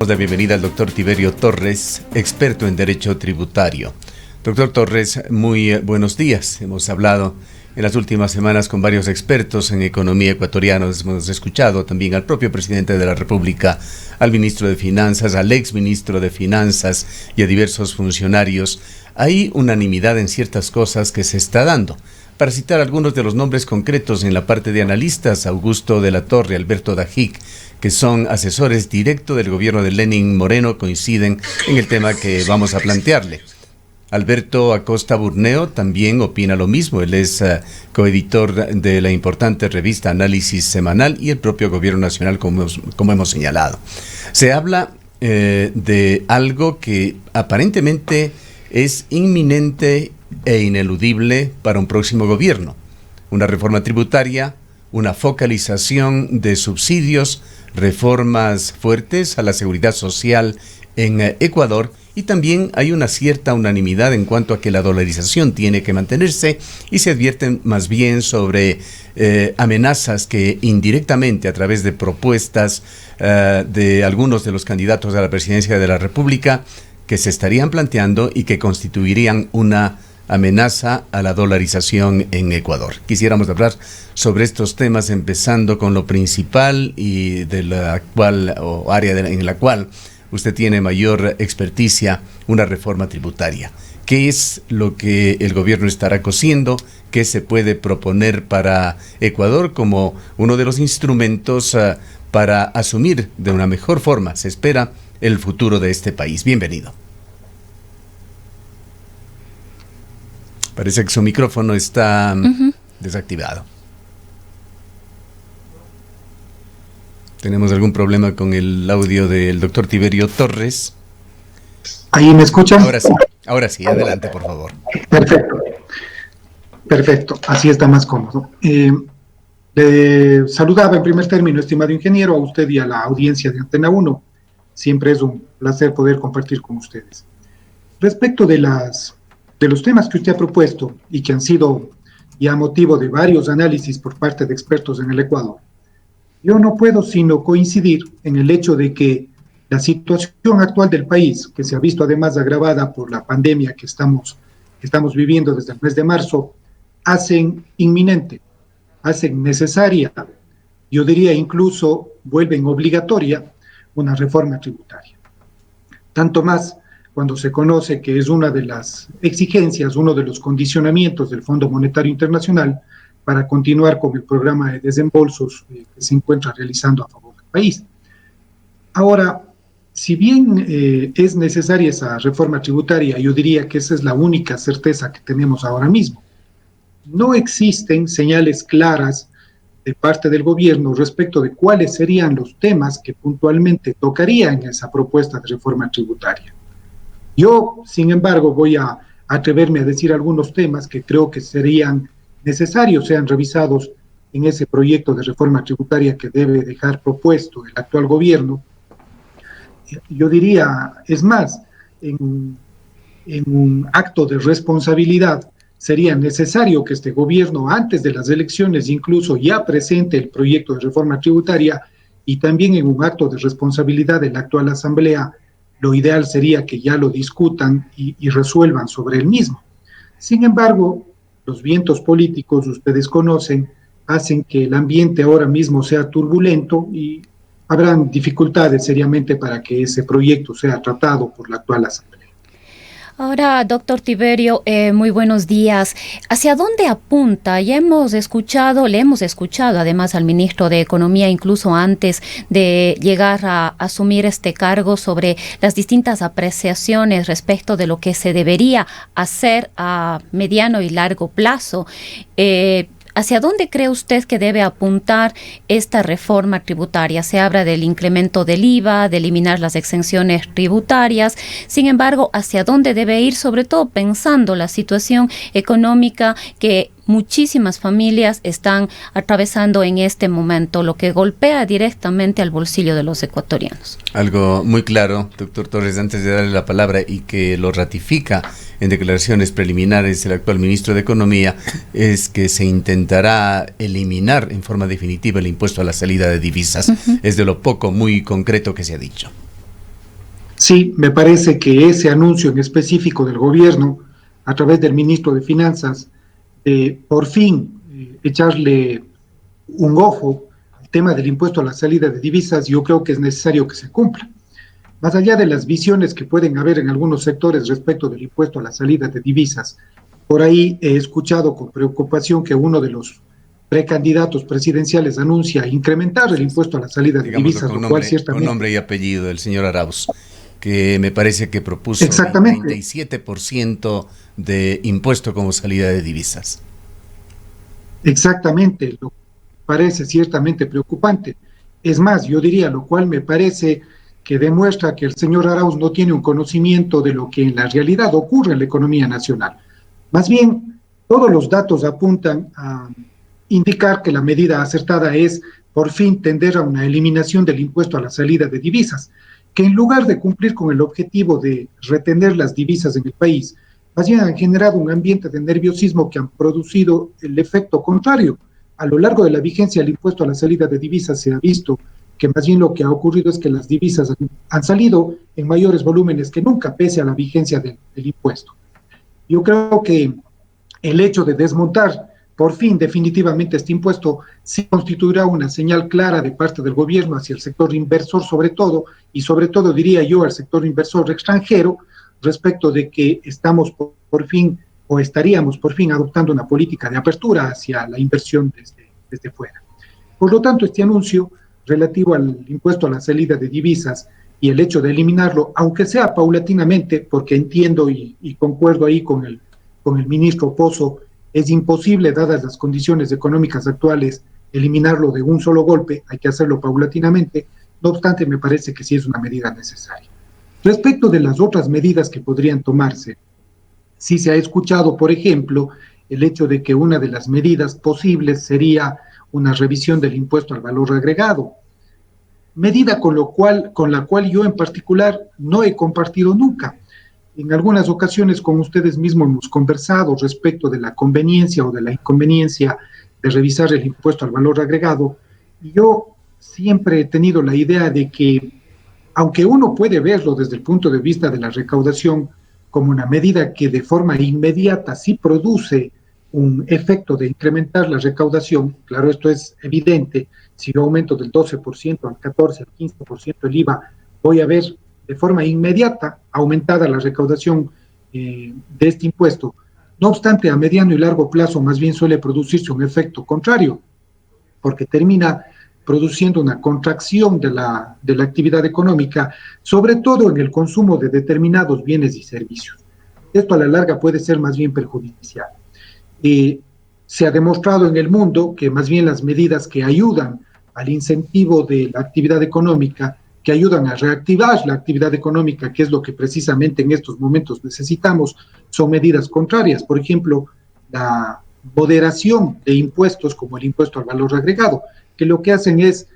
Damos la bienvenida al doctor Tiberio Torres, experto en Derecho Tributario. Doctor Torres, muy buenos días. Hemos hablado en las últimas semanas con varios expertos en economía ecuatorianos. Hemos escuchado también al propio presidente de la República, al ministro de Finanzas, al exministro de Finanzas y a diversos funcionarios. Hay unanimidad en ciertas cosas que se está dando. Para citar algunos de los nombres concretos en la parte de analistas, Augusto de la Torre, Alberto Dajic, que son asesores directos del gobierno de Lenín Moreno, coinciden en el tema que vamos a plantearle. Alberto Acosta Burneo también opina lo mismo. Él es coeditor de la importante revista Análisis Semanal y el propio Gobierno Nacional, como hemos señalado. Se habla de algo que aparentemente es inminente e ineludible para un próximo gobierno. Una reforma tributaria, una focalización de subsidios, reformas fuertes a la seguridad social en Ecuador, y también hay una cierta unanimidad en cuanto a que la dolarización tiene que mantenerse, y se advierten más bien sobre amenazas que indirectamente, a través de propuestas de algunos de los candidatos a la presidencia de la República, que se estarían planteando y que constituirían una amenaza a la dolarización en Ecuador. Quisiéramos hablar sobre estos temas, empezando con lo principal y de la cual, o área en la cual usted tiene mayor experticia, una reforma tributaria. ¿Qué es lo que el gobierno estará cosiendo? ¿Qué se puede proponer para Ecuador como uno de los instrumentos para asumir de una mejor forma, se espera, el futuro de este país? Bienvenido. Parece que su micrófono está desactivado. ¿Tenemos algún problema con el audio del doctor Tiberio Torres? ¿Ahí me escuchan? Ahora sí, adelante, por favor. Perfecto, así está más cómodo. Le saludaba en primer término, estimado ingeniero, a usted y a la audiencia de Antena 1. Siempre es un placer poder compartir con ustedes. Respecto de los temas que usted ha propuesto y que han sido ya motivo de varios análisis por parte de expertos en el Ecuador, yo no puedo sino coincidir en el hecho de que la situación actual del país, que se ha visto además agravada por la pandemia que estamos viviendo desde el mes de marzo, hacen inminente, hacen necesaria, yo diría incluso vuelven obligatoria una reforma tributaria. Tanto más cuando se conoce que es una de las exigencias, uno de los condicionamientos del Fondo Monetario Internacional para continuar con el programa de desembolsos que se encuentra realizando a favor del país. Ahora, si bien es necesaria esa reforma tributaria, yo diría que esa es la única certeza que tenemos ahora mismo. No existen señales claras de parte del gobierno respecto de cuáles serían los temas que puntualmente tocarían esa propuesta de reforma tributaria. Yo, sin embargo, voy a atreverme a decir algunos temas que creo que serían necesarios, sean revisados en ese proyecto de reforma tributaria que debe dejar propuesto el actual gobierno. Yo diría, es más, en un acto de responsabilidad, sería necesario que este gobierno, antes de las elecciones, incluso ya presente el proyecto de reforma tributaria, y también en un acto de responsabilidad de la actual Asamblea, lo ideal sería que ya lo discutan y resuelvan sobre el mismo. Sin embargo, los vientos políticos, ustedes conocen, hacen que el ambiente ahora mismo sea turbulento y habrán dificultades seriamente para que ese proyecto sea tratado por la actual Asamblea. Ahora, doctor Tiberio, muy buenos días. ¿Hacia dónde apunta? Ya le hemos escuchado además al ministro de Economía, incluso antes de llegar a asumir este cargo, sobre las distintas apreciaciones respecto de lo que se debería hacer a mediano y largo plazo. ¿Hacia dónde cree usted que debe apuntar esta reforma tributaria? Se habla del incremento del IVA, de eliminar las exenciones tributarias. Sin embargo, ¿hacia dónde debe ir? Sobre todo pensando la situación económica que muchísimas familias están atravesando en este momento, lo que golpea directamente al bolsillo de los ecuatorianos. Algo muy claro, doctor Torres, antes de darle la palabra, y que lo ratifica en declaraciones preliminares el actual ministro de Economía, es que se intentará eliminar en forma definitiva el impuesto a la salida de divisas. Es de lo poco muy concreto que se ha dicho. Sí, me parece que ese anuncio en específico del gobierno, a través del ministro de Finanzas, de por fin echarle un ojo al tema del impuesto a la salida de divisas, yo creo que es necesario que se cumpla. Más allá de las visiones que pueden haber en algunos sectores respecto del impuesto a la salida de divisas, por ahí he escuchado con preocupación que uno de los precandidatos presidenciales anuncia incrementar el impuesto a la salida de Digámoslo divisas, lo cual con ciertamente... nombre y apellido, el señor Arauz, que me parece que propuso Exactamente, 37% de impuesto como salida de divisas. exactamente, lo que parece ciertamente preocupante. Es más, yo diría, lo cual me parece que demuestra que el señor Arauz no tiene un conocimiento de lo que en la realidad ocurre en la economía nacional. Más bien, todos los datos apuntan a indicar que la medida acertada es por fin tender a una eliminación del impuesto a la salida de divisas, que en lugar de cumplir con el objetivo de retener las divisas en el país, más bien han generado un ambiente de nerviosismo que han producido el efecto contrario. A lo largo de la vigencia del impuesto a la salida de divisas se ha visto que más bien lo que ha ocurrido es que las divisas han salido en mayores volúmenes que nunca, pese a la vigencia del impuesto. Yo creo que el hecho de desmontar por fin definitivamente este impuesto sí constituirá una señal clara de parte del gobierno hacia el sector inversor sobre todo, y sobre todo diría yo al sector inversor extranjero, respecto de que estamos por fin o estaríamos por fin adoptando una política de apertura hacia la inversión desde fuera. Por lo tanto, este anuncio relativo al impuesto a la salida de divisas y el hecho de eliminarlo, aunque sea paulatinamente, porque entiendo y concuerdo ahí con el ministro Pozo, es imposible, dadas las condiciones económicas actuales, eliminarlo de un solo golpe, hay que hacerlo paulatinamente. No obstante, me parece que sí es una medida necesaria. Respecto de las otras medidas que podrían tomarse, sí se ha escuchado, por ejemplo, el hecho de que una de las medidas posibles sería una revisión del impuesto al valor agregado, medida con la cual yo en particular no he compartido nunca. En algunas ocasiones con ustedes mismos hemos conversado respecto de la conveniencia o de la inconveniencia de revisar el impuesto al valor agregado. Y yo siempre he tenido la idea de que, aunque uno puede verlo desde el punto de vista de la recaudación como una medida que de forma inmediata sí produce un efecto de incrementar la recaudación, claro, esto es evidente, si yo aumento del 12% al 14%, al 15% el IVA, voy a ver de forma inmediata aumentada la recaudación de este impuesto. No obstante, a mediano y largo plazo más bien suele producirse un efecto contrario, porque termina produciendo una contracción de la actividad económica, sobre todo en el consumo de determinados bienes y servicios. Esto a la larga puede ser más bien perjudicial. Se ha demostrado en el mundo que más bien las medidas que ayudan al incentivo de la actividad económica, que ayudan a reactivar la actividad económica, que es lo que precisamente en estos momentos necesitamos, son medidas contrarias. Por ejemplo, la moderación de impuestos como el impuesto al valor agregado, que lo que hacen es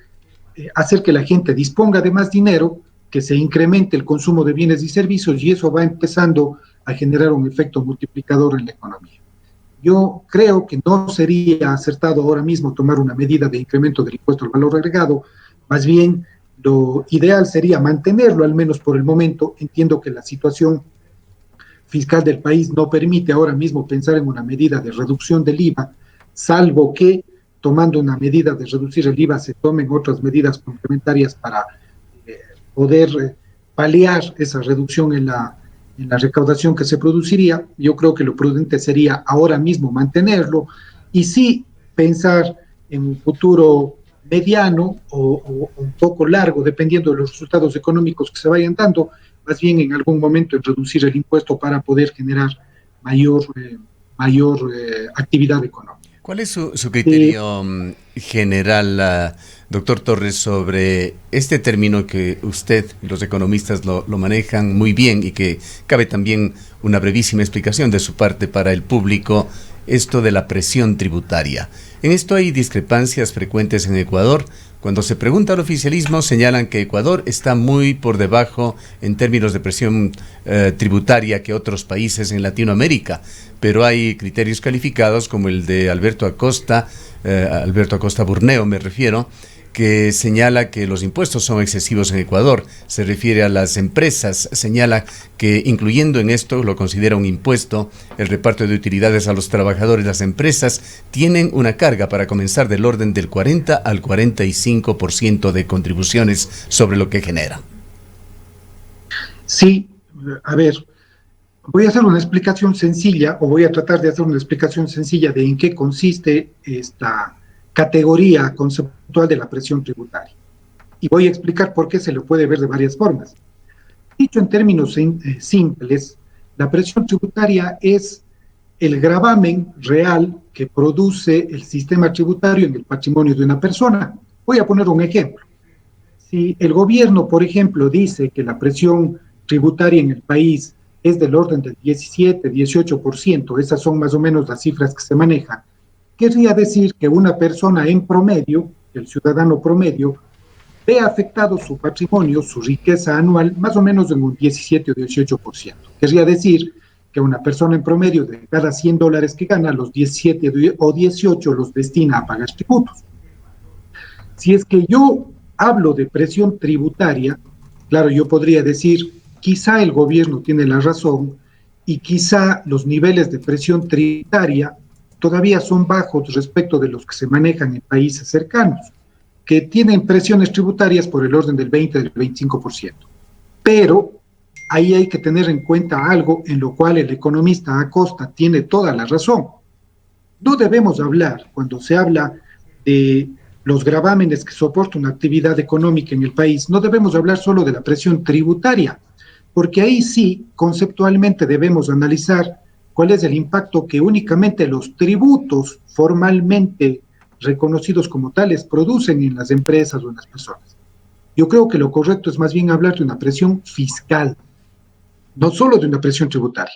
hacer que la gente disponga de más dinero, que se incremente el consumo de bienes y servicios, y eso va empezando a generar un efecto multiplicador en la economía. Yo creo que no sería acertado ahora mismo tomar una medida de incremento del impuesto al valor agregado, más bien lo ideal sería mantenerlo, al menos por el momento. Entiendo que la situación fiscal del país no permite ahora mismo pensar en una medida de reducción del IVA, salvo que tomando una medida de reducir el IVA se tomen otras medidas complementarias para poder paliar esa reducción en la recaudación que se produciría. Yo creo que lo prudente sería ahora mismo mantenerlo y sí pensar en un futuro mediano o un poco largo, dependiendo de los resultados económicos que se vayan dando, más bien en algún momento en reducir el impuesto para poder generar mayor actividad económica. ¿Cuál es su criterio general, doctor Torres, sobre este término que usted y los economistas lo manejan muy bien y que cabe también una brevísima explicación de su parte para el público, esto de la presión tributaria? En esto hay discrepancias frecuentes en Ecuador. Cuando se pregunta al oficialismo, señalan que Ecuador está muy por debajo en términos de presión tributaria que otros países en Latinoamérica, pero hay criterios calificados como el de Alberto Acosta Burneo me refiero, que señala que los impuestos son excesivos en Ecuador. Se refiere a las empresas, señala que incluyendo en esto, lo considera un impuesto, el reparto de utilidades a los trabajadores. Las empresas tienen una carga para comenzar del orden del 40 al 45% de contribuciones sobre lo que generan. Sí, a ver, voy a hacer una explicación sencilla, o voy a tratar de hacer una explicación sencilla de en qué consiste esta categoría conceptual de la presión tributaria. Y voy a explicar por qué se lo puede ver de varias formas. Dicho en términos simples, la presión tributaria es el gravamen real que produce el sistema tributario en el patrimonio de una persona. Voy a poner un ejemplo. Si el gobierno, por ejemplo, dice que la presión tributaria en el país es del orden del 17, 18%, esas son más o menos las cifras que se manejan, querría decir que una persona en promedio, el ciudadano promedio, ve afectado su patrimonio, su riqueza anual, más o menos en un 17 o 18%. Querría decir que una persona en promedio de cada $100 que gana, los 17 o 18 los destina a pagar tributos. Si es que yo hablo de presión tributaria, claro, yo podría decir, quizá el gobierno tiene la razón y quizá los niveles de presión tributaria todavía son bajos respecto de los que se manejan en países cercanos, que tienen presiones tributarias por el orden del 20, del 25%. Pero ahí hay que tener en cuenta algo en lo cual el economista Acosta tiene toda la razón. No debemos hablar, cuando se habla de los gravámenes que soporta una actividad económica en el país, no debemos hablar solo de la presión tributaria, porque ahí sí, conceptualmente debemos analizar cuál es el impacto que únicamente los tributos formalmente reconocidos como tales producen en las empresas o en las personas. Yo creo que lo correcto es más bien hablar de una presión fiscal, no solo de una presión tributaria,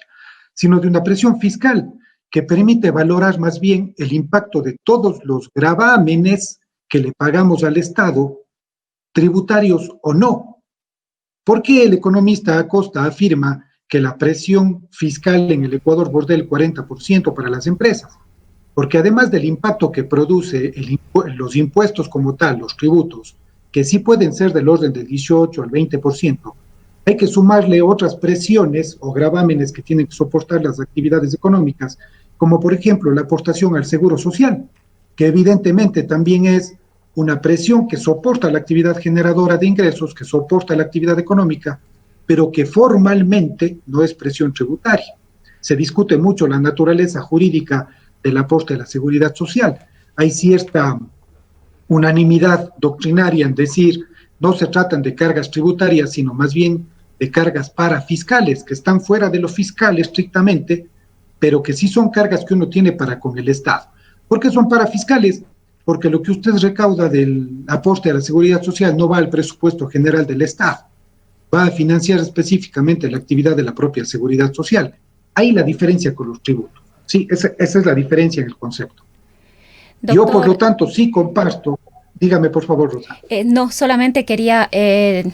sino de una presión fiscal que permite valorar más bien el impacto de todos los gravámenes que le pagamos al Estado, tributarios o no. ¿Por qué el economista Acosta afirma que la presión fiscal en el Ecuador bordea el 40% para las empresas? Porque además del impacto que produce los impuestos como tal, los tributos, que sí pueden ser del orden del 18 al 20%, hay que sumarle otras presiones o gravámenes que tienen que soportar las actividades económicas, como por ejemplo la aportación al seguro social, que evidentemente también es una presión que soporta la actividad generadora de ingresos, que soporta la actividad económica, pero que formalmente no es presión tributaria. Se discute mucho la naturaleza jurídica del aporte a la seguridad social. Hay cierta unanimidad doctrinaria en decir no se tratan de cargas tributarias, sino más bien de cargas parafiscales, que están fuera de lo fiscal estrictamente, pero que sí son cargas que uno tiene para con el Estado. ¿Por qué son parafiscales? Porque lo que usted recauda del aporte a la seguridad social no va al presupuesto general del Estado, va a financiar específicamente la actividad de la propia seguridad social. Ahí la diferencia con los tributos. Sí, esa es la diferencia en el concepto. Doctor, yo, por lo tanto, sí comparto. Dígame, por favor, Rosa. No, solamente quería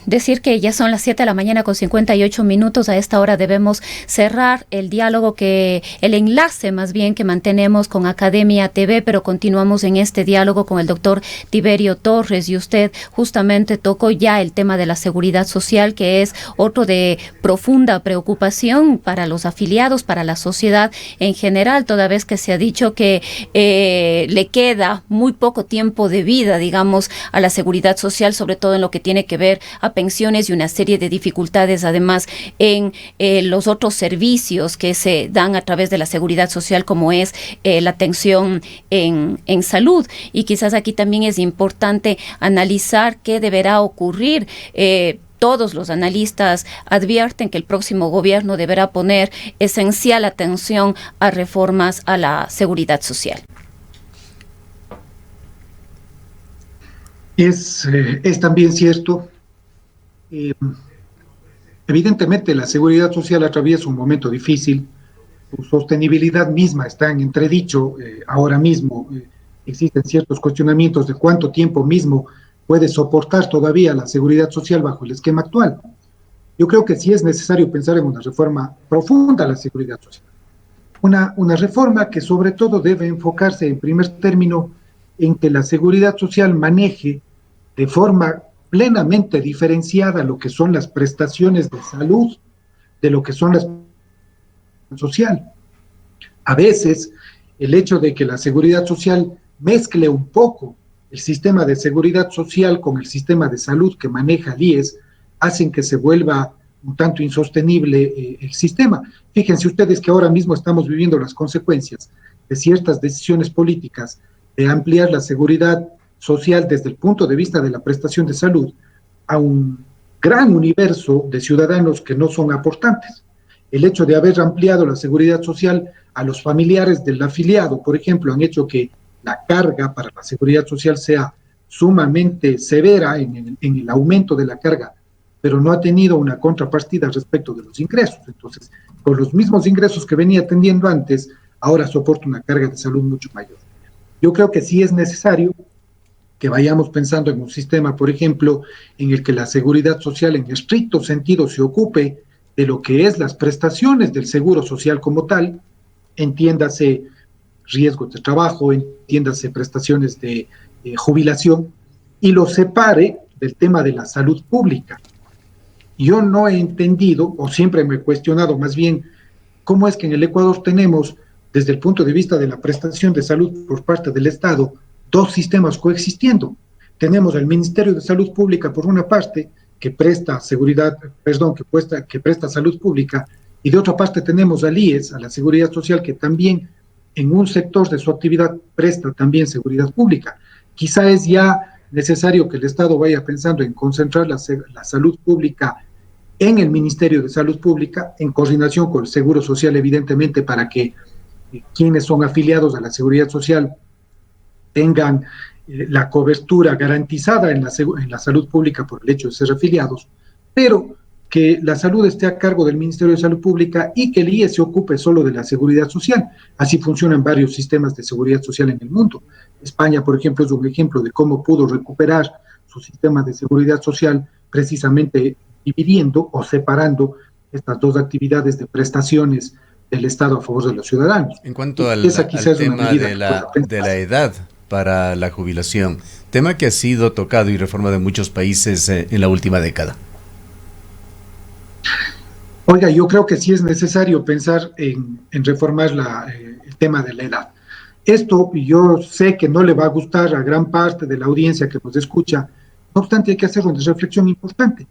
decir que ya son las 7 de la mañana con 58 minutos. A esta hora debemos cerrar el diálogo, el enlace más bien que mantenemos con Academia TV, pero continuamos en este diálogo con el doctor Tiberio Torres, y usted justamente tocó ya el tema de la seguridad social, que es otro de profunda preocupación para los afiliados, para la sociedad en general, toda vez que se ha dicho que le queda muy poco tiempo de vida, digamos, a la seguridad social, sobre todo en lo que tiene que ver a pensiones y una serie de dificultades además en los otros servicios que se dan a través de la seguridad social, como es la atención en salud. Y quizás aquí también es importante analizar qué deberá ocurrir. Todos los analistas advierten que el próximo gobierno deberá poner esencial atención a reformas a la seguridad social. Es también cierto. Evidentemente, la seguridad social atraviesa un momento difícil. Su sostenibilidad misma está en entredicho. Ahora mismo existen ciertos cuestionamientos de cuánto tiempo mismo puede soportar todavía la seguridad social bajo el esquema actual. Yo creo que sí es necesario pensar en una reforma profunda a la seguridad social. Una reforma que sobre todo debe enfocarse en primer término en que la seguridad social maneje de forma plenamente diferenciada lo que son las prestaciones de salud de lo que son las social. A veces, el hecho de que la seguridad social mezcle un poco el sistema de seguridad social con el sistema de salud que maneja el IES, hacen que se vuelva un tanto insostenible el sistema. Fíjense ustedes que ahora mismo estamos viviendo las consecuencias de ciertas decisiones políticas de ampliar la seguridad social desde el punto de vista de la prestación de salud a un gran universo de ciudadanos que no son aportantes. El hecho de haber ampliado la seguridad social a los familiares del afiliado, por ejemplo, han hecho que la carga para la seguridad social sea sumamente severa en el aumento de la carga, pero no ha tenido una contrapartida respecto de los ingresos. Entonces, con los mismos ingresos que venía teniendo antes, ahora soporta una carga de salud mucho mayor. Yo creo que sí es necesario que vayamos pensando en un sistema, por ejemplo, en el que la seguridad social en estricto sentido se ocupe de lo que es las prestaciones del seguro social como tal, entiéndase riesgos de trabajo, entiéndase prestaciones de jubilación, y lo separe del tema de la salud pública. Yo no he entendido, o siempre me he cuestionado más bien, cómo es que en el Ecuador tenemos, desde el punto de vista de la prestación de salud por parte del Estado, dos sistemas coexistiendo. Tenemos el Ministerio de Salud Pública por una parte, que presta que presta salud pública, y de otra parte tenemos al IES, a la Seguridad Social, que también en un sector de su actividad presta también seguridad pública. Quizá es ya necesario que el Estado vaya pensando en concentrar la salud pública en el Ministerio de Salud Pública, en coordinación con el Seguro Social, evidentemente, para que quienes son afiliados a la Seguridad Social tengan la cobertura garantizada en la salud pública por el hecho de ser afiliados, pero que la salud esté a cargo del Ministerio de Salud Pública y que el IES se ocupe solo de la seguridad social. Así funcionan varios sistemas de seguridad social en el mundo. España, por ejemplo, es un ejemplo de cómo pudo recuperar su sistema de seguridad social precisamente dividiendo o separando estas dos actividades de prestaciones del Estado a favor de los ciudadanos. En cuanto al tema de la edad para la jubilación, tema que ha sido tocado y reformado en muchos países en la última década. Oiga, yo creo que sí es necesario pensar en reformar el tema de la edad. Esto yo sé que no le va a gustar a gran parte de la audiencia que nos escucha, no obstante hay que hacer una reflexión importante.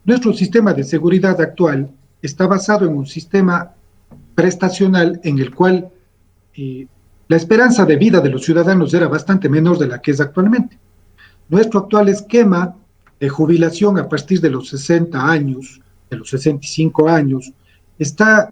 Nuestro sistema de seguridad actual está basado en un sistema prestacional en el cual la esperanza de vida de los ciudadanos era bastante menor de la que es actualmente. Nuestro actual esquema de jubilación a partir de los 60 años, de los 65 años, está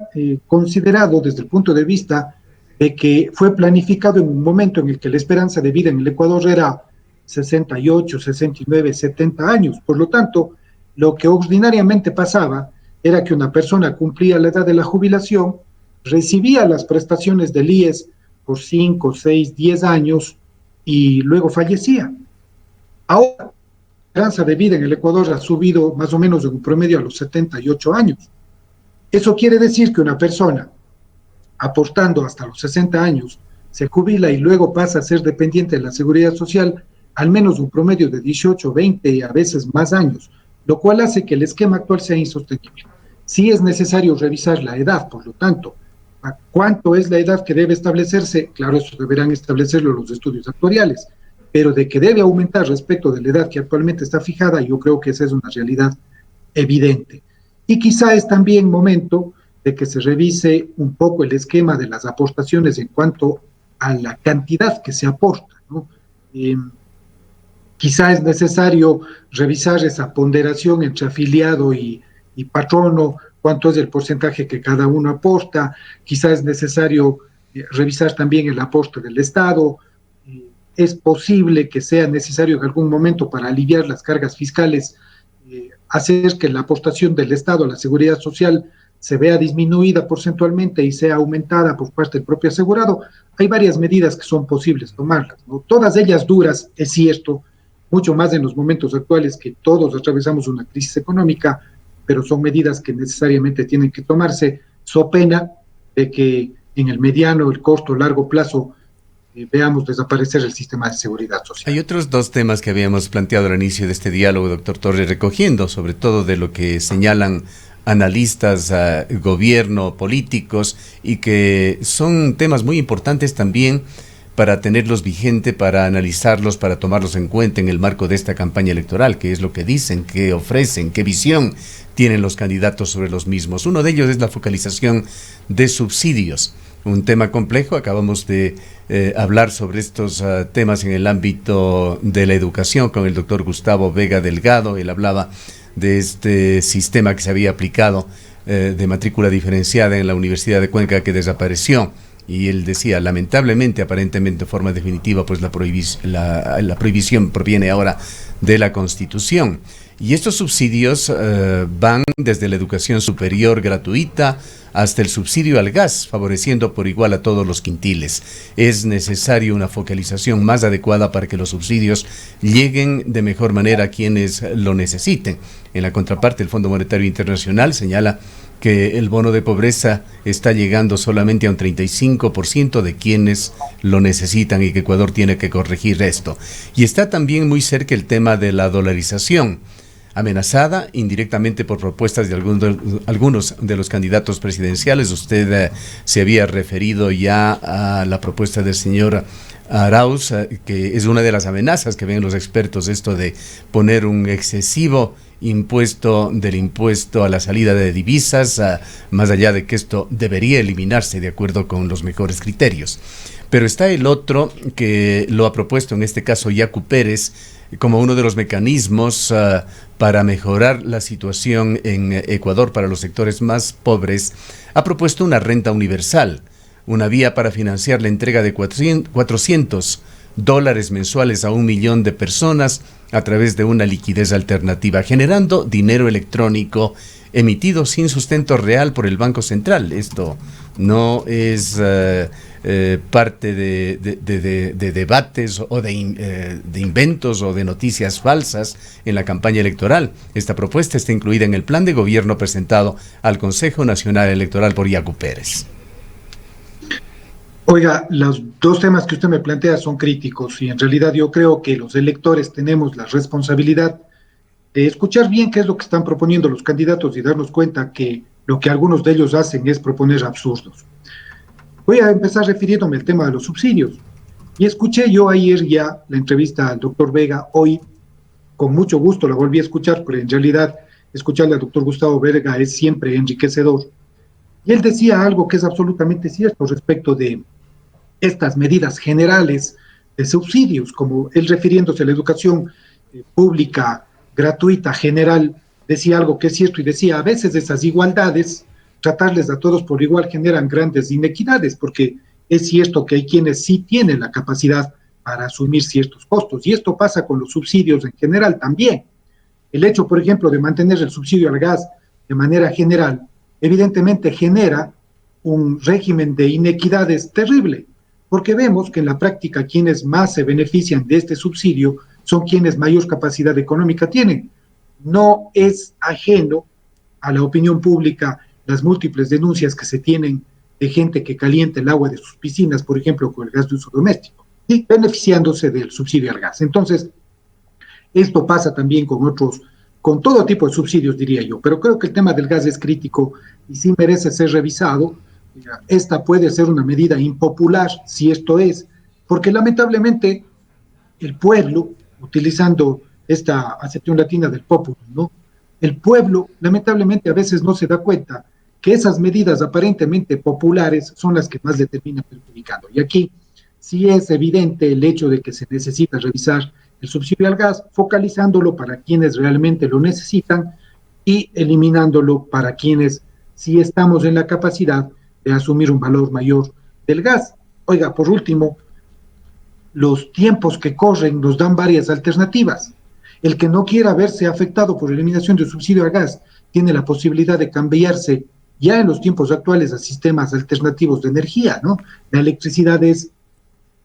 considerado desde el punto de vista de que fue planificado en un momento en el que la esperanza de vida en el Ecuador era 68, 69, 70 años. Por lo tanto, lo que ordinariamente pasaba era que una persona cumplía la edad de la jubilación, recibía las prestaciones del IES por 5, 6, 10 años y luego fallecía. Ahora, la esperanza de vida en el Ecuador ha subido más o menos en un promedio a los 78 años. Eso quiere decir que una persona aportando hasta los 60 años se jubila y luego pasa a ser dependiente de la seguridad social al menos un promedio de 18, 20 y a veces más años, lo cual hace que el esquema actual sea insostenible. Sí es necesario revisar la edad, por lo tanto, ¿cuánto es la edad que debe establecerse? Claro, eso deberán establecerlo los estudios actuariales, pero de que debe aumentar respecto de la edad que actualmente está fijada, yo creo que esa es una realidad evidente. Y quizá es también momento de que se revise un poco el esquema de las aportaciones en cuanto a la cantidad que se aporta, ¿no? Quizá es necesario revisar esa ponderación entre afiliado y patrono, cuánto es el porcentaje que cada uno aporta. Quizá es necesario revisar también el aporte del Estado. Es posible que sea necesario en algún momento, para aliviar las cargas fiscales, hacer que la aportación del Estado a la seguridad social se vea disminuida porcentualmente y sea aumentada por parte del propio asegurado. Hay varias medidas que son posibles tomarlas, ¿no? Todas ellas duras, es cierto, mucho más en los momentos actuales que todos atravesamos una crisis económica, pero son medidas que necesariamente tienen que tomarse, so pena de que en el mediano, el corto, largo plazo veamos desaparecer el sistema de seguridad social. Hay otros dos temas que habíamos planteado al inicio de este diálogo, doctor Torres, recogiendo sobre todo de lo que señalan analistas, gobierno, políticos, y que son temas muy importantes también para tenerlos vigente, para analizarlos, para tomarlos en cuenta en el marco de esta campaña electoral, qué es lo que dicen, qué ofrecen, qué visión tienen los candidatos sobre los mismos. Uno de ellos es la focalización de subsidios, un tema complejo. Acabamos de hablar sobre estos temas en el ámbito de la educación con el doctor Gustavo Vega Delgado. Él hablaba de este sistema que se había aplicado de matrícula diferenciada en la Universidad de Cuenca, que desapareció. Y él decía, lamentablemente, aparentemente de forma definitiva, pues la prohibición proviene ahora de la Constitución. Y estos subsidios van desde la educación superior gratuita hasta el subsidio al gas, favoreciendo por igual a todos los quintiles. Es necesario una focalización más adecuada para que los subsidios lleguen de mejor manera a quienes lo necesiten. En la contraparte, el Fondo Monetario Internacional señala que el bono de pobreza está llegando solamente a un 35% de quienes lo necesitan y que Ecuador tiene que corregir esto. Y está también muy cerca el tema de la dolarización, amenazada indirectamente por propuestas de algunos de los candidatos presidenciales. Usted se había referido ya a la propuesta del señor Arauz, que es una de las amenazas que ven los expertos, esto de poner un excesivo impuesto a la salida de divisas, más allá de que esto debería eliminarse de acuerdo con los mejores criterios. Pero está el otro que lo ha propuesto, en este caso Yacu Pérez, como uno de los mecanismos para mejorar la situación en Ecuador para los sectores más pobres. Ha propuesto una renta universal, una vía para financiar la entrega de $400 mensuales a 1 millón de personas a través de una liquidez alternativa, generando dinero electrónico emitido sin sustento real por el Banco Central. Esto no es parte de debates o de inventos o de noticias falsas en la campaña electoral. Esta propuesta está incluida en el plan de gobierno presentado al Consejo Nacional Electoral por Yacu Pérez. Oiga, los dos temas que usted me plantea son críticos y en realidad yo creo que los electores tenemos la responsabilidad de escuchar bien qué es lo que están proponiendo los candidatos y darnos cuenta que lo que algunos de ellos hacen es proponer absurdos. Voy a empezar refiriéndome al tema de los subsidios. Y escuché yo ayer ya la entrevista al doctor Vega, hoy con mucho gusto la volví a escuchar, pero en realidad escucharle al doctor Gustavo Vega es siempre enriquecedor. Y él decía algo que es absolutamente cierto respecto de estas medidas generales de subsidios, como él refiriéndose a la educación pública, gratuita, general, decía algo que es cierto y decía, a veces esas igualdades, tratarles a todos por igual generan grandes inequidades, porque es cierto que hay quienes sí tienen la capacidad para asumir ciertos costos, y esto pasa con los subsidios en general también. El hecho, por ejemplo, de mantener el subsidio al gas de manera general, evidentemente genera un régimen de inequidades terrible, porque vemos que en la práctica quienes más se benefician de este subsidio son quienes mayor capacidad económica tienen. No es ajeno a la opinión pública las múltiples denuncias que se tienen de gente que calienta el agua de sus piscinas, por ejemplo, con el gas de uso doméstico, y beneficiándose del subsidio al gas. Entonces, esto pasa también con todo tipo de subsidios, diría yo, pero creo que el tema del gas es crítico y sí merece ser revisado. Esta puede ser una medida impopular, si esto es, porque lamentablemente el pueblo, utilizando esta acepción latina del populum, ¿no? El pueblo lamentablemente a veces no se da cuenta que esas medidas aparentemente populares son las que más le terminan perjudicando. Y aquí sí es evidente el hecho de que se necesita revisar el subsidio al gas, focalizándolo para quienes realmente lo necesitan y eliminándolo para quienes sí estamos en la capacidad de asumir un valor mayor del gas. Oiga, por último, los tiempos que corren nos dan varias alternativas. El que no quiera verse afectado por eliminación del subsidio al gas tiene la posibilidad de cambiarse ya en los tiempos actuales a sistemas alternativos de energía, ¿no? La electricidad es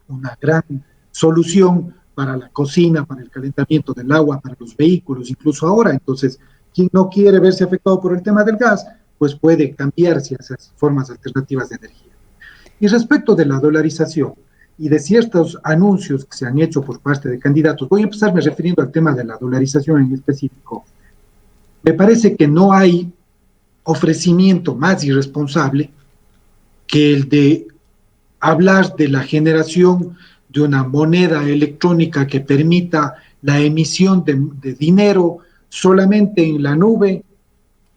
una gran solución para la cocina, para el calentamiento del agua, para los vehículos, incluso ahora. Entonces, quien no quiere verse afectado por el tema del gas, pues puede cambiarse a esas formas alternativas de energía. Y respecto de la dolarización, y de ciertos anuncios que se han hecho por parte de candidatos. Voy a empezarme refiriendo al tema de la dolarización en específico. Me parece que no hay ofrecimiento más irresponsable que el de hablar de la generación de una moneda electrónica que permita la emisión de dinero solamente en la nube,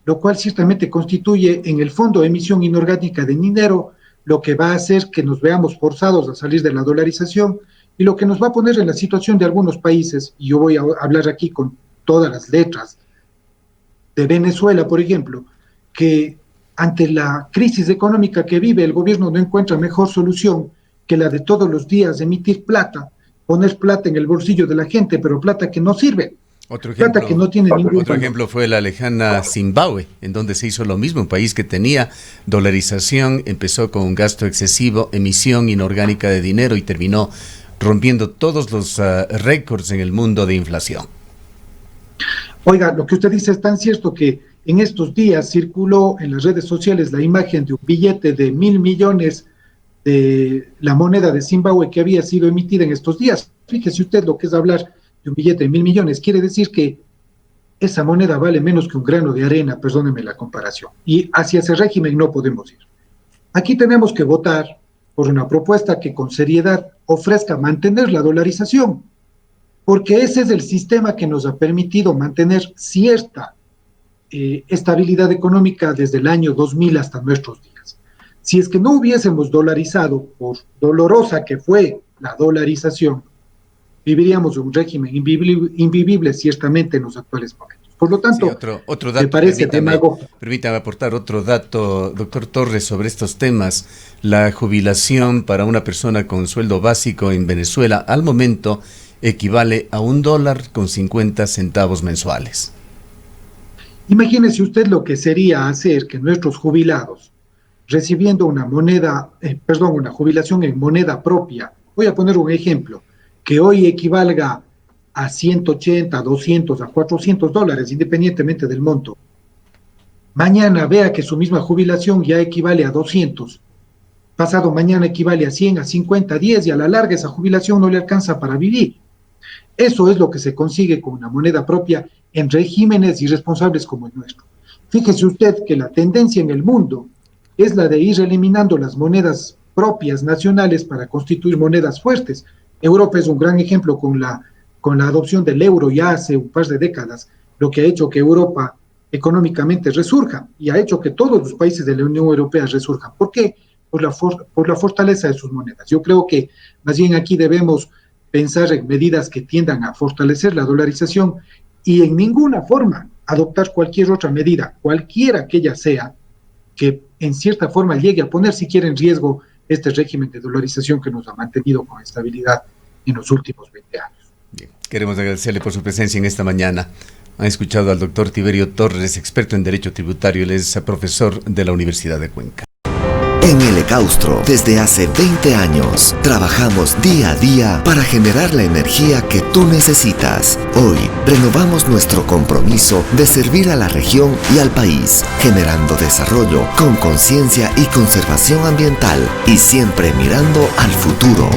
lo cual ciertamente constituye en el fondo emisión inorgánica de dinero, lo que va a hacer que nos veamos forzados a salir de la dolarización y lo que nos va a poner en la situación de algunos países, y yo voy a hablar aquí con todas las letras, de Venezuela, por ejemplo, que ante la crisis económica que vive, el gobierno no encuentra mejor solución que la de todos los días emitir plata, poner plata en el bolsillo de la gente, pero plata que no sirve. Plata que no tiene ningún Otro ejemplo fue la lejana Zimbabue, en donde se hizo lo mismo, un país que tenía dolarización, empezó con un gasto excesivo, emisión inorgánica de dinero y terminó rompiendo todos los récords en el mundo de inflación. Oiga, lo que usted dice es tan cierto que en estos días circuló en las redes sociales la imagen de un billete de 1.000 millones de la moneda de Zimbabue que había sido emitida en estos días. Fíjese usted lo que es hablar de un billete de 1.000 millones. Quiere decir que esa moneda vale menos que un grano de arena, perdónenme la comparación. Y hacia ese régimen no podemos ir. Aquí tenemos que votar por una propuesta que con seriedad ofrezca mantener la dolarización, porque ese es el sistema que nos ha permitido mantener cierta estabilidad económica desde el año 2000 hasta nuestros días. Si es que no hubiésemos dolarizado, por dolorosa que fue la dolarización, viviríamos un régimen invivible ciertamente en los actuales momentos. Por lo tanto, sí, otro dato, me parece demagógico. Permítame aportar otro dato, doctor Torres, sobre estos temas. La jubilación para una persona con sueldo básico en Venezuela al momento equivale a $1.50 mensuales. Imagínese usted lo que sería hacer que nuestros jubilados, recibiendo una jubilación en moneda propia, voy a poner un ejemplo, que hoy equivalga a 180, 200, a $400, independientemente del monto. Mañana vea que su misma jubilación ya equivale a 200. Pasado mañana equivale a 100, a 50, a 10, y a la larga esa jubilación no le alcanza para vivir. Eso es lo que se consigue con una moneda propia en regímenes irresponsables como el nuestro. Fíjese usted que la tendencia en el mundo es la de ir eliminando las monedas propias nacionales para constituir monedas fuertes. Europa es un gran ejemplo con la adopción del euro ya hace un par de décadas, lo que ha hecho que Europa económicamente resurja y ha hecho que todos los países de la Unión Europea resurjan. ¿Por qué? Por la fortaleza de sus monedas. Yo creo que más bien aquí debemos pensar en medidas que tiendan a fortalecer la dolarización y en ninguna forma adoptar cualquier otra medida, cualquiera que ella sea, que en cierta forma llegue a poner siquiera en riesgo este régimen de dolarización que nos ha mantenido con estabilidad en los últimos 20 años. Bien, queremos agradecerle por su presencia en esta mañana. Han escuchado al doctor Tiberio Torres, experto en Derecho Tributario. Él es profesor de la Universidad de Cuenca. En el Ecaustro, desde hace 20 años, trabajamos día a día para generar la energía que tú necesitas. Hoy, renovamos nuestro compromiso de servir a la región y al país, generando desarrollo con conciencia y conservación ambiental y siempre mirando al futuro.